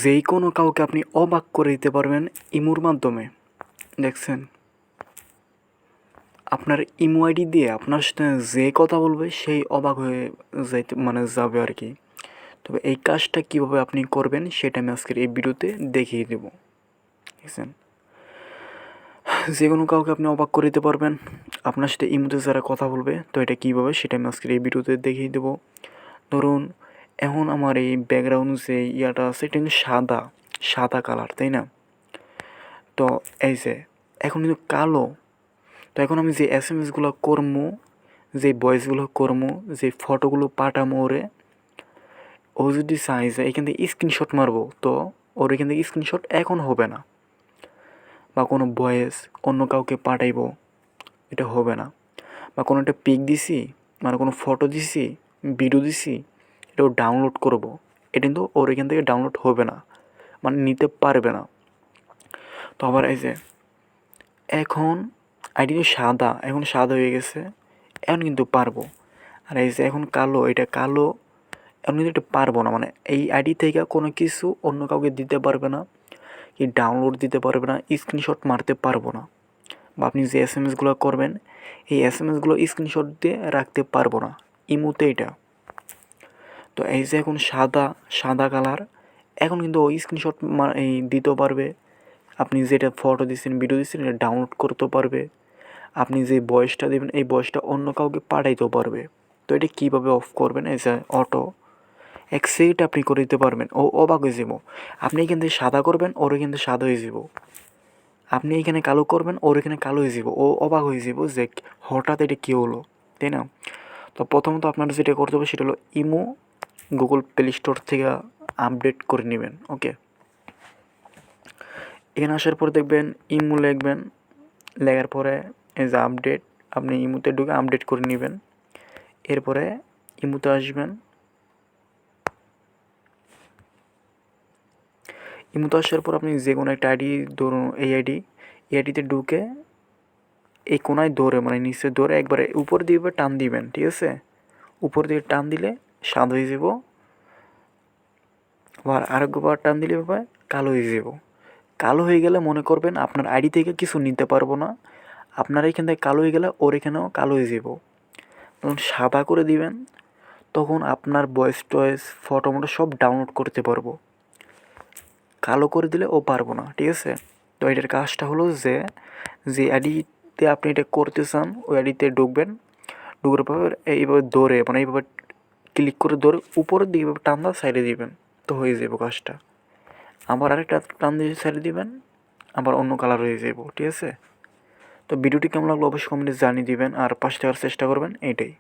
যেই কোনো কাউকে আপনি অবাক করে দিতে পারবেন ইমোর মাধ্যমে। দেখছেন, আপনার ইমো আইডি দিয়ে আপনার সাথে যে কথা বলবে সেই অবাক হয়ে যাইতে যাবে আর কি। তবে এই কাজটা কীভাবে আপনি করবেন সেটা আমি আজকের এই ভিডিওতে দেখিয়ে দেবো। দেখছেন, যে কোনো কাউকে আপনি অবাক করে দিতে পারবেন আপনার সাথে ইমোতে যারা কথা বলবে। তো এটা কীভাবে সেটা আমি আজকের এই ভিডিওতে দেখিয়ে দেবো। ধরুন এখন আমার এই ব্যাকগ্রাউন্ড যে ইয়াটা আছে এটা কিন্তু সাদা সাদা কালার, তাই না? তো এই যে এখন কিন্তু কালো। তো এখন আমি যে এসএমএসগুলো করবো, যে ভয়েসগুলো করবো, যে ফটোগুলো পাঠামো ওরে, ও যদি চাই যে এখান থেকে স্ক্রিনশট মারবো, তো ওর এখান থেকে স্ক্রিনশট এখন হবে না। বা কোনো ভয়েস অন্য কাউকে পাঠাইবো, এটা হবে না। বা কোনো একটা পিক দিছি, কোনো ফটো দিছি, ভিডিও দিছি, এটাও ডাউনলোড করবো, এটা কিন্তু ওর এখান থেকে ডাউনলোড হবে না, নিতে পারবে না। তো আবার এই যে এখন আইডি তো সাদা, এখন সাদা হয়ে গেছে, এখন কিন্তু পারবো। আর এই যে এখন কালো, এটা কালো, এখন কিন্তু এটা পারবো না। এই আইডি থেকে কোনো কিছু অন্য কাউকে দিতে পারবে না, কি ডাউনলোড দিতে পারবে না, স্ক্রিনশট মারতে পারবো না। বা আপনি যে এসএমএসগুলো করবেন এই এসএমএসগুলো স্ক্রিনশট দিয়ে রাখতে পারবো না ইমোতে এটা। তো এই যে এখন সাদা সাদা কালার, এখন কিন্তু ওই স্ক্রিনশট এই দিতেও পারবে, আপনি যেটা ফটো দিচ্ছেন ভিডিও দিচ্ছেন এটা ডাউনলোড করতেও পারবে, আপনি যে ভয়েসটা দেবেন এই ভয়েসটা অন্য কাউকে পাঠাইতেও পারবে। তো এটা কীভাবে অফ করবেন, এই যে অটো এক সেকেন্ড আপনি করে দিতে পারবেন। ও অবাক হয়ে যাব। আপনি এখান থেকে সাদা করবেন, ওর এখান থেকে সাদা হয়ে যাব। আপনি এখানে কালো করবেন, ওর এখানে কালো হয়ে যাব। ও অবাক হয়ে যাব যে হঠাৎ এটা কী হলো, তাই না? তো প্রথমত আপনারা যেটা করতে হবে সেটা হলো ইমো গুগল প্লে স্টোর থেকে আপডেট করে নেবেন। ওকে, এখানে আসার পর দেখবেন ইমো লিখবেন, লেখার পরে এই যে আপডেট, আপনি ইমোতে ঢুকে আপডেট করে নেবেন। এরপরে ইমোতে আসবেন, ইমোতে আসার পর আপনি যে কোনো একটা আইডি, ধরুন এই আইডিতে ঢুকে এই কোনায় ধরে নিচে ধরে একবারে উপর দিয়ে টান দিবেন, ঠিক আছে? উপর দিয়ে টান দিলে সাদা হয়ে যাব, আবার আরেকবার টান দিলে কালো হয়ে যাব। কালো হয়ে গেলে মনে করবেন আপনার আইডি থেকে কিছু নিতে পারবো না, আপনার এখান থেকে কালো হয়ে গেলে ওর এখানেও কালো হয়ে যাব। তখন সাদা করে দিবেন, তখন আপনার ভয়েস টয়েস ফটো মটো সব ডাউনলোড করতে পারবো। কালো করে দিলে ও পারবো না, ঠিক আছে? তো এটার কাজটা হলো যে যে আইডিতে আপনি এটা করতে চান ওই আইডিতে ঢুকবেন, ঢুকার পর এইভাবে ধরে এইভাবে ক্লিক করে ধরে উপরের দিকে এইভাবে টান দেওয়া সাইডে দিবেন, তো হয়ে যাবো কাজটা। আবার আরেকটা টান দিয়ে সাইডে দিবেন, আবার অন্য কালার হয়ে যাবো, ঠিক আছে? তো ভিডিওটি কেমন লাগলো অবশ্যই কমেন্টে জানিয়ে দিবেন, আর পাশে থাকার চেষ্টা করবেন, এইটাই।